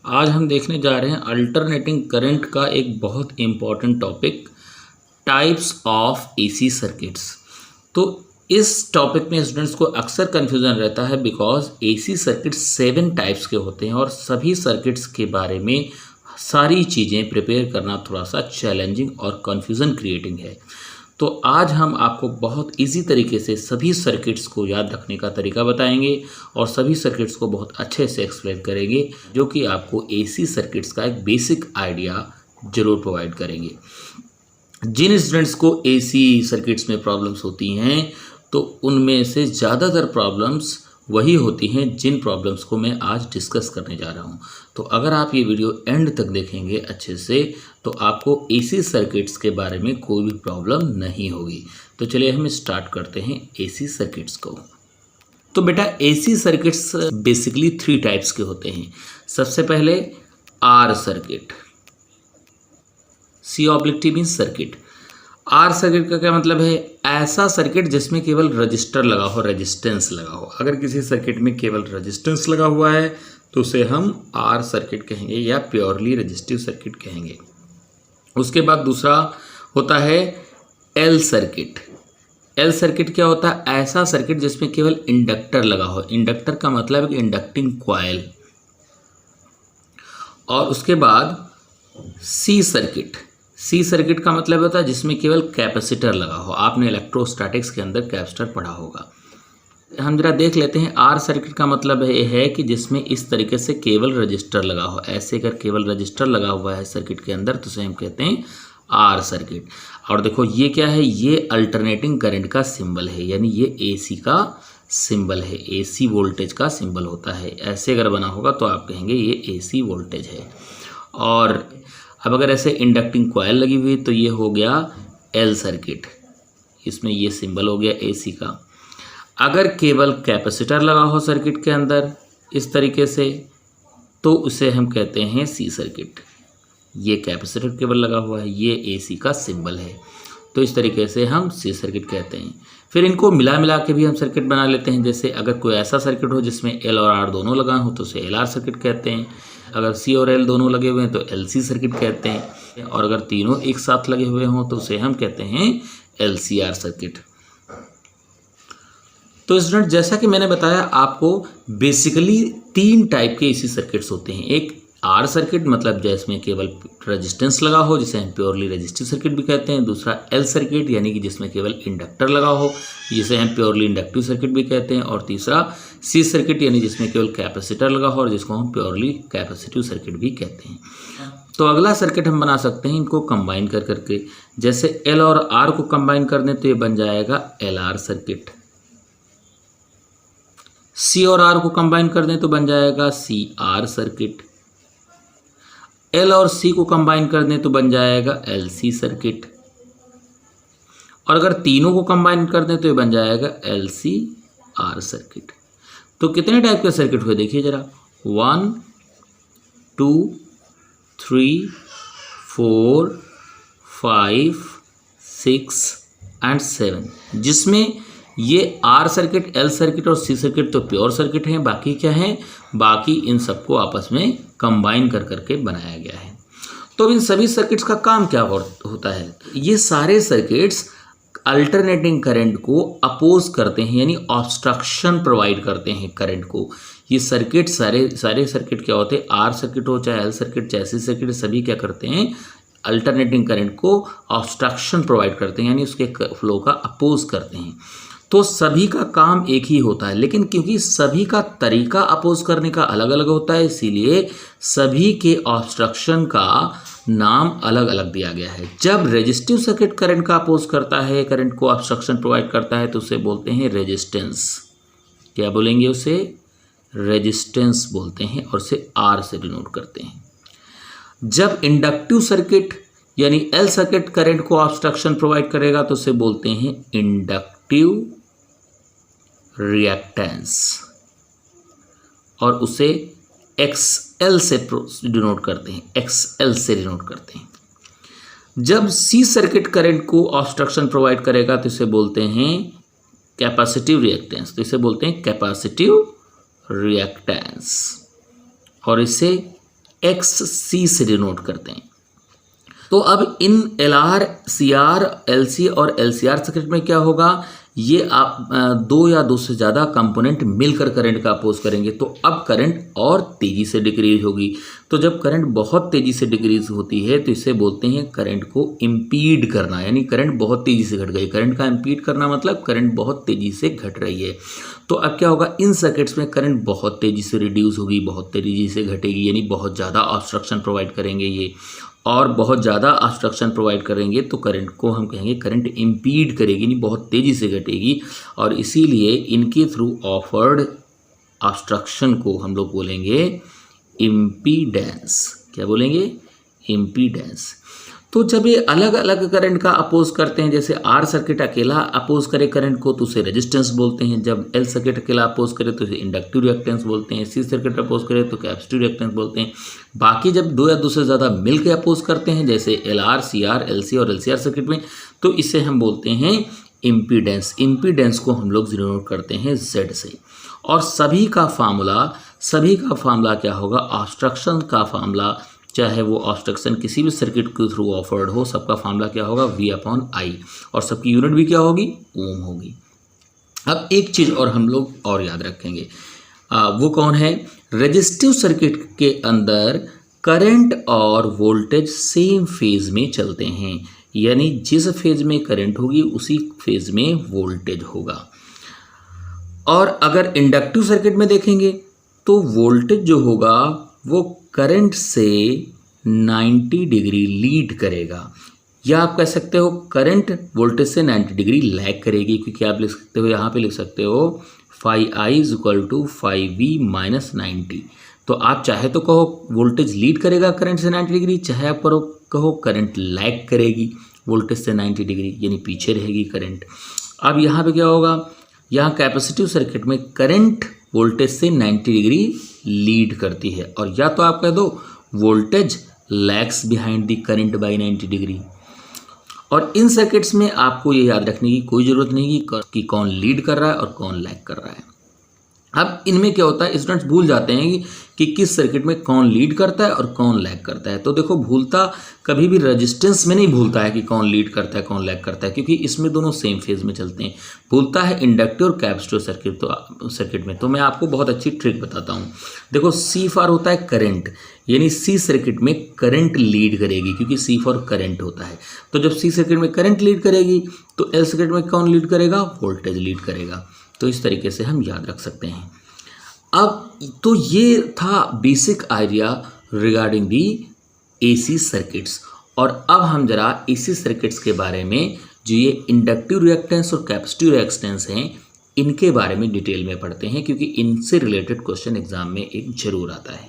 आज हम देखने जा रहे हैं अल्टरनेटिंग करंट का एक बहुत important topic, types of AC circuits. तो इस टॉपिक में स्टूडेंट्स को अक्सर कन्फ्यूज़न रहता है बिकॉज एसी सर्किट्स 7 टाइप्स के होते हैं और सभी सर्किट्स के बारे में सारी चीज़ें प्रिपेयर करना थोड़ा सा चैलेंजिंग और कन्फ्यूज़न क्रिएटिंग है। तो आज हम आपको बहुत इजी तरीके से सभी सर्किट्स को याद रखने का तरीका बताएंगे और सभी सर्किट्स को बहुत अच्छे से एक्सप्लेन करेंगे, जो कि आपको एसी सर्किट्स का एक बेसिक आइडिया जरूर प्रोवाइड करेंगे। जिन स्टूडेंट्स को एसी सर्किट्स में प्रॉब्लम्स होती हैं तो उनमें से ज़्यादातर प्रॉब्लम्स वही होती हैं जिन प्रॉब्लम्स को मैं आज डिस्कस करने जा रहा हूं। तो अगर आप ये वीडियो एंड तक देखेंगे अच्छे से तो आपको एसी सर्किट्स के बारे में कोई भी प्रॉब्लम नहीं होगी। तो चलिए हम स्टार्ट करते हैं एसी सर्किट्स को। तो बेटा एसी सर्किट्स बेसिकली 3 टाइप्स के होते हैं। सबसे पहले R circuit, C/T means circuit. R circuit का क्या मतलब है? ऐसा सर्किट जिसमें केवल रजिस्टर लगा हो, रेजिस्टेंस लगा हो। अगर किसी सर्किट में केवल रेजिस्टेंस लगा हुआ है तो उसे हम आर सर्किट कहेंगे या प्योरली रेजिस्टिव सर्किट कहेंगे। उसके बाद दूसरा होता है एल सर्किट। एल सर्किट क्या होता है? ऐसा सर्किट जिसमें केवल इंडक्टर लगा हो। इंडक्टर का मतलब है कि इंडक्टिंग कॉइल। और उसके बाद सी सर्किट। सी सर्किट का मतलब होता है जिसमें केवल कैपेसिटर लगा हो। आपने इलेक्ट्रोस्टैटिक्स के अंदर कैपेसिटर पढ़ा होगा। हम जरा देख लेते हैं। आर सर्किट का मतलब है कि जिसमें इस तरीके से केवल रजिस्टर लगा हो। ऐसे अगर केवल रजिस्टर लगा हुआ है सर्किट के अंदर तो उसे हम कहते हैं आर सर्किट। और देखो ये क्या है? ये अल्टरनेटिंग करंट का सिंबल है, यानी ये एसी का सिंबल है। एसी वोल्टेज का सिंबल होता है। ऐसे अगर बना होगा तो आप कहेंगे ये एसी वोल्टेज है। और अब अगर ऐसे इंडक्टिंग कॉइल लगी हुई तो ये हो गया एल सर्किट। इसमें ये सिंबल हो गया एसी का। अगर केवल कैपेसिटर लगा हो सर्किट के अंदर इस तरीके से तो उसे हम कहते हैं सी सर्किट। ये कैपेसिटर केवल लगा हुआ है, ये एसी का सिंबल है, तो इस तरीके से हम सी सर्किट कहते हैं। फिर इनको मिला मिला के भी हम सर्किट बना लेते हैं। जैसे अगर कोई ऐसा सर्किट हो जिसमें एल और आर दोनों लगा हो तो उसे एल आर सर्किट कहते हैं। अगर सी और एल दोनों लगे हुए हैं तो एल सी सर्किट कहते हैं। और अगर तीनों एक साथ लगे हुए हों तो उसे हम कहते हैं एल सी आर सर्किट। तो स्टूडेंट जैसा कि मैंने बताया आपको बेसिकली 3 टाइप के एसी सर्किट्स होते हैं। एक आर सर्किट मतलब जिसमें केवल रेजिस्टेंस लगा हो, जिसे हम प्योरली रेजिस्टिव सर्किट भी कहते हैं। दूसरा एल सर्किट यानी कि जिसमें केवल इंडक्टर लगा हो, जिसे हम प्योरली इंडक्टिव सर्किट भी कहते हैं। और तीसरा सी सर्किट यानी जिसमें केवल कैपेसिटर लगा हो और जिसको हम प्योरली कैपेसिटिव सर्किट भी कहते हैं। तो अगला सर्किट हम बना सकते हैं इनको कंबाइन कर करके। जैसे एल और आर को कंबाइन कर दें तो ये बन जाएगा एल आर सर्किट। सी और आर को कंबाइन कर दें तो बन जाएगा सी आर सर्किट। एल और सी को कंबाइन कर दें तो बन जाएगा एल सी सर्किट। और अगर तीनों को कंबाइन कर दें तो ये बन जाएगा एल सी आर सर्किट। तो कितने टाइप के सर्किट हुए देखिए जरा, 1 2 3 4 5 6 एंड 7, जिसमें ये आर सर्किट, एल सर्किट और सी सर्किट तो प्योर सर्किट हैं। बाकी क्या है? बाकी इन सबको आपस में कंबाइन कर करके बनाया गया है। तो इन सभी सर्किट्स का काम क्या होता है? ये सारे सर्किट्स अल्टरनेटिंग करंट को अपोज करते हैं, यानी ऑब्स्ट्रक्शन प्रोवाइड करते हैं करंट को। ये सर्किट सारे सर्किट क्या होते हैं? आर सर्किट हो चाहे एल सर्किट चाहे सी सर्किट, सभी क्या करते हैं? अल्टरनेटिंग करंट को ऑब्स्ट्रक्शन प्रोवाइड करते हैं, यानी उसके फ्लो का अपोज करते हैं। तो सभी का काम एक ही होता है, लेकिन क्योंकि सभी का तरीका अपोज करने का अलग अलग होता है इसीलिए सभी के ऑब्स्ट्रक्शन का नाम अलग अलग दिया गया है। जब रेजिस्टिव सर्किट करंट का अपोज करता है, करंट को ऑब्स्ट्रक्शन प्रोवाइड करता है तो उसे बोलते हैं रेजिस्टेंस। क्या बोलेंगे? उसे रेजिस्टेंस बोलते हैं और उसे आर से डिनोट करते हैं। जब इंडक्टिव सर्किट यानी एल सर्किट करंट को ऑब्स्ट्रक्शन प्रोवाइड करेगा तो उसे बोलते हैं इंडक्टिव रिएक्टेंस और उसे XL से डिनोट करते हैं, XL से डिनोट करते हैं। जब सी सर्किट करंट को ऑब्स्ट्रक्शन प्रोवाइड करेगा तो इसे बोलते हैं कैपेसिटिव रिएक्टेंस, तो इसे बोलते हैं कैपेसिटिव रिएक्टेंस और इसे XC से डिनोट करते हैं। तो अब इन LR, CR, LC और LCR सर्किट में क्या होगा, ये आप दो या दो से ज़्यादा कंपोनेंट मिलकर करंट का अपोज करेंगे तो अब करंट और तेज़ी से डिक्रीज होगी। तो जब करंट बहुत तेज़ी से डिक्रीज होती है तो इसे बोलते हैं करंट को इम्पीड करना, यानी करंट बहुत तेज़ी से घट गई। करंट का इम्पीड करना मतलब करंट बहुत तेज़ी से घट रही है। तो अब क्या होगा, इन सर्किट्स में करंट बहुत तेज़ी से रिड्यूस होगी, बहुत तेज़ी से घटेगी, यानी बहुत ज़्यादा ऑब्स्ट्रक्शन प्रोवाइड करेंगे ये, और बहुत ज़्यादा ऑब्स्ट्रक्शन प्रोवाइड करेंगे तो करंट को हम कहेंगे करंट इम्पीड करेगी, यानी बहुत तेज़ी से घटेगी। और इसीलिए इनके थ्रू ऑफर्ड ऑब्स्ट्रक्शन को हम लोग बोलेंगे इम्पीडेंस। क्या बोलेंगे, इम्पीडेंस। तो जब ये अलग अलग करंट का अपोज करते हैं, जैसे आर सर्किट अकेला अपोज करे करंट को तो उसे रेजिस्टेंस बोलते हैं, जब एल सर्किट अकेला अपोज करे तो उसे इंडक्टिव रिएक्टेंस बोलते हैं, सी सर्किट अपोज करे तो कैपेसिटिव रिएक्टेंस बोलते हैं। बाकी जब दो या दो से ज़्यादा मिल के अपोज करते हैं, जैसे LR, CR, LC और LCR सर्किट में, तो इसे हम बोलते हैं इम्पीडेंस। इम्पीडेंस को हम लोग डिनोट करते हैं Z से। और सभी का फार्मूला क्या होगा, ऑब्स्ट्रक्शन का फार्मूला, चाहे वो ऑब्स्ट्रक्शन किसी भी सर्किट के थ्रू ऑफर्ड हो, सबका फार्मूला क्या होगा, V/I, और सबकी यूनिट भी क्या होगी, ओम होगी। अब एक चीज़ और हम लोग और याद रखेंगे, वो कौन है, रेजिस्टिव सर्किट के अंदर करंट और वोल्टेज सेम फेज में चलते हैं, यानी जिस फेज में करंट होगी उसी फेज में वोल्टेज होगा। और अगर इंडक्टिव सर्किट में देखेंगे तो वोल्टेज जो होगा वो करंट से 90 डिग्री लीड करेगा, या आप कह सकते हो करंट वोल्टेज से 90 डिग्री लैग करेगी, क्योंकि आप लिख सकते हो, यहाँ पे लिख सकते हो phi I = phi V - 90। तो आप चाहे तो कहो वोल्टेज लीड करेगा करंट से 90 डिग्री, चाहे आप कहो करंट लैग करेगी वोल्टेज से 90 डिग्री, यानी पीछे रहेगी करंट। अब यहाँ पे क्या होगा, यहाँ कैपेसिटिव सर्किट में करंट वोल्टेज से 90 डिग्री लीड करती है, और या तो आप कह दो voltage lags behind the current by 90 degree. और इन सर्किट्स में आपको ये याद रखने की कोई ज़रूरत नहीं कि कौन लीड कर रहा है और कौन लैग कर रहा है। अब इनमें क्या होता है, स्टूडेंट्स भूल जाते हैं कि किस सर्किट में कौन लीड करता है और कौन लैग करता है। तो देखो, भूलता कभी भी रेजिस्टेंस में नहीं भूलता है कि कौन लीड करता है कौन लैग करता है, क्योंकि इसमें दोनों सेम फेज में चलते हैं। भूलता है इंडक्टिव और कैपेसिटिव सर्किट में। तो मैं आपको बहुत अच्छी ट्रिक बताता हूँ। देखो, C फॉर होता है करंट, यानी C सर्किट में करंट लीड करेगी, क्योंकि C फॉर करंट होता है। तो जब C सर्किट में करंट लीड करेगी तो L सर्किट में कौन लीड करेगा, वोल्टेज लीड करेगा। तो इस तरीके से हम याद रख सकते हैं। अब तो ये था basic idea regarding the AC circuits. और अब हम जरा AC सर्किट्स के बारे में, जो ये इंडक्टिव रिएक्टेंस और कैपेसिटिव रिएक्टेंस हैं, इनके बारे में डिटेल में पढ़ते हैं, क्योंकि इनसे रिलेटेड क्वेश्चन एग्जाम में एक जरूर आता है।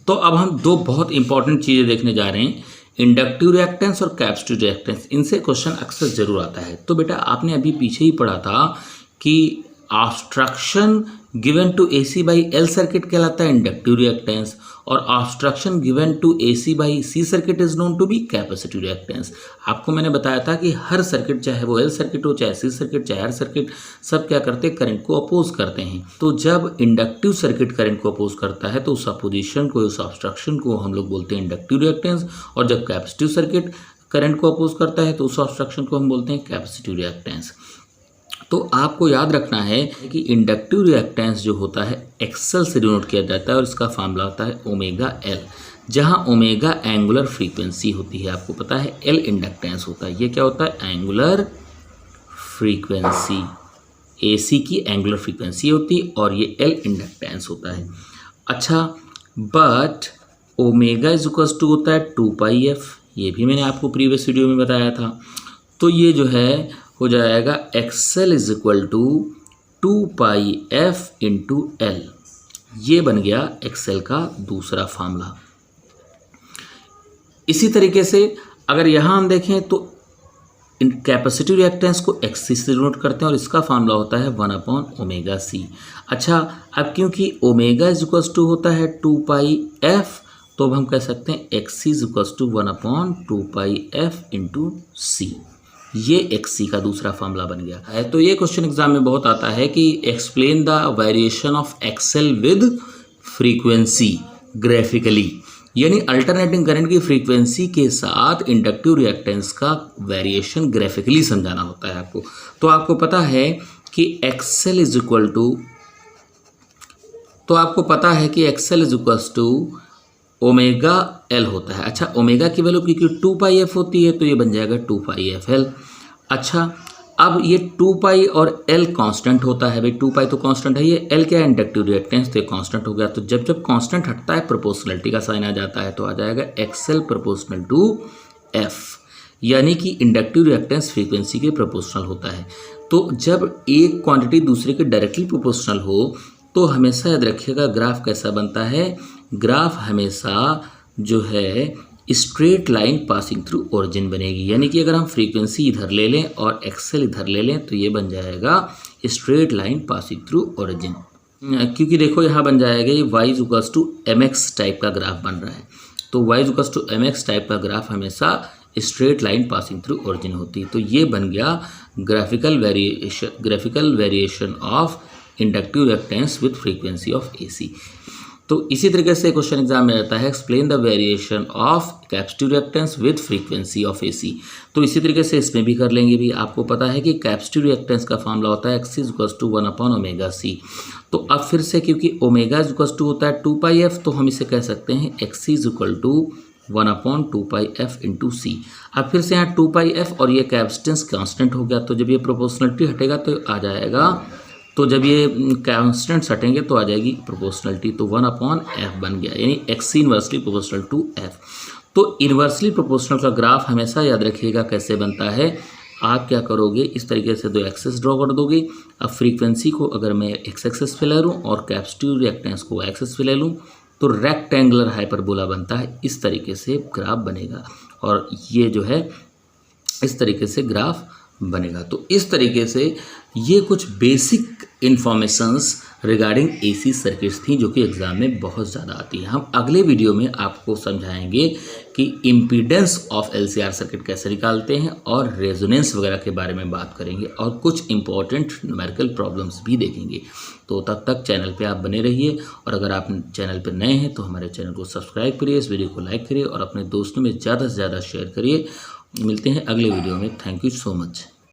तो अब हम दो बहुत इंपॉर्टेंट चीज़ें देखने जा रहे हैं, इंडक्टिव रिएक्टेंस और कैपेसिटिव रिएक्टेंस। इनसे क्वेश्चन अक्सर जरूर आता है। तो बेटा, आपने अभी पीछे ही पढ़ा था कि obstruction given to AC by L circuit कहलाता है इंडक्टिव रिएक्टेंस, और obstruction given to AC by C circuit is known to be capacitive reactance. आपको मैंने बताया था कि हर सर्किट, चाहे वो L सर्किट हो, चाहे C सर्किट, चाहे R सर्किट, सब क्या करते हैं, करंट को अपोज करते हैं। तो जब इंडक्टिव सर्किट करंट को अपोज करता है तो उस अपोजिशन को, उस ऑब्स्ट्रक्शन को हम लोग बोलते हैं इंडक्टिव रिएक्टेंस, और जब कैपेसिटिव सर्किट करंट को अपोज करता है तो उस ऑब्स्ट्रक्शन को हम बोलते हैं कैपेसिटिव रिएक्टेंस। तो आपको याद रखना है कि इंडक्टिव रिएक्टेंस जो होता है XL से डिनोट किया जाता है, और इसका फार्मूला होता है ω/L, जहां ω एंगुलर फ्रीक्वेंसी होती है। आपको पता है L इंडक्टेंस होता है। ये क्या होता है, एंगुलर फ्रीक्वेंसी, AC की एंगुलर फ्रीक्वेंसी होती है, और ये L इंडक्टेंस होता है। अच्छा, बट ω = होता है 2πf, ये भी मैंने आपको प्रीवियस वीडियो में बताया था। तो ये जो है हो जाएगा XL = 2πf × L। ये बन गया XL का दूसरा फार्मूला। इसी तरीके से अगर यहाँ हम देखें तो कैपेसिटिव रिएक्टेंस को XC से डिनोट करते हैं, और इसका फार्मूला होता है 1/ωc। अच्छा, अब क्योंकि ω = होता है 2πf, तो अब हम कह सकते हैं XC = 1/2πf × C। ये XC का दूसरा फार्मूला बन गया है। तो ये क्वेश्चन एग्जाम में बहुत आता है कि explain the variation of XL with frequency. Graphically, यानी अल्टरनेटिंग करंट की फ्रीक्वेंसी के साथ इंडक्टिव रिएक्टेंस का वेरिएशन ग्राफिकली समझाना होता है आपको। तो आपको पता है कि XL is equal to omega L होता है। अच्छा, ओमेगा की वैल्यू क्योंकि 2 पाई एफ होती है तो ये बन जाएगा 2 पाई एफ एल। अच्छा, अब ये 2 पाई और एल कांस्टेंट होता है भाई, 2 पाई तो कांस्टेंट है, ये एल क्या है इंडक्टिव रिएक्टेंस, तो ये कांस्टेंट हो गया। तो जब जब कांस्टेंट हटता है प्रोपोर्शनलिटी का साइन आ जाता है, तो आ जाएगा एक्सएल प्रोपोर्शनल टू एफ, यानी कि इंडक्टिव रिएक्टेंस फ्रीक्वेंसी के प्रोपोर्शनल होता है। तो जब एक क्वांटिटी दूसरे के डायरेक्टली प्रोपोर्शनल हो तो हमेशा याद रखिएगा ग्राफ कैसा बनता है, ग्राफ हमेशा जो है straight line passing through origin बनेगी। यानी कि अगर हम फ्रीक्वेंसी इधर ले लें और एक्सेल इधर ले लें तो ये बन जाएगा straight line passing through origin. क्योंकि देखो यहाँ बन जाएगा ये y equals to mx type का ग्राफ बन रहा है, तो y equals to mx type का ग्राफ हमेशा straight line passing through origin होती है। तो ये बन गया graphical variation of inductive reactance with frequency of AC। तो इसी तरीके से क्वेश्चन एग्जाम में रहता है explain the variation of capacitive reactance with frequency of AC। तो इसी तरीके से इसमें भी कर लेंगे भी। आपको पता है कि कैपेसिटिव रिएक्टेंस का फॉर्मूला होता है x इक्वल्स टू 1/ωc। तो अब फिर से क्योंकि ओमेगा इक्वल्स टू होता है 2 पाई f, तो हम इसे कह सकते हैं x equal to 1/2 pi f into C. अब फिर से यहाँ 2 पाई f और ये कैपेसिटेंस कांस्टेंट हो गया, तो जब ये प्रोपोर्शनलिटी हटेगा तो आ जाएगा, तो जब ये कांस्टेंट्स हटेंगे तो आ जाएगी प्रोपोर्शनलिटी, तो 1/f बन गया, यानी x inversely proportional to f। तो इनवर्सली प्रोपोर्शनल का ग्राफ हमेशा याद रखिएगा कैसे बनता है। आप क्या करोगे, इस तरीके से 2 एक्सेस ड्रॉ कर दोगे। अब फ्रीक्वेंसी को अगर मैं x एक्सेस पे ले लूँ और कैपेसिटिव रिएक्टेंस को y एक्सेस पे ले लूँ तो रेक्टेंगुलर हाइपरबोला बनता है। इस तरीके से ग्राफ बनेगा और ये जो है इस तरीके से ग्राफ बनेगा। तो इस तरीके से ये कुछ basic informations regarding AC circuits थी जो कि एग्ज़ाम में बहुत ज़्यादा आती है। हम अगले वीडियो में आपको समझाएंगे कि इम्पीडेंस ऑफ LCR सर्किट कैसे निकालते हैं और रेजोनेंस वगैरह के बारे में बात करेंगे और कुछ इंपॉर्टेंट न्यूमेरिकल प्रॉब्लम्स भी देखेंगे। तो तब तक चैनल पे आप बने रहिए और अगर आप चैनल पर नए हैं तो हमारे चैनल को सब्सक्राइब करिए, इस वीडियो को लाइक करिए और अपने दोस्तों में ज़्यादा से ज़्यादा शेयर करिए। मिलते हैं अगले वीडियो में। Thank you so much.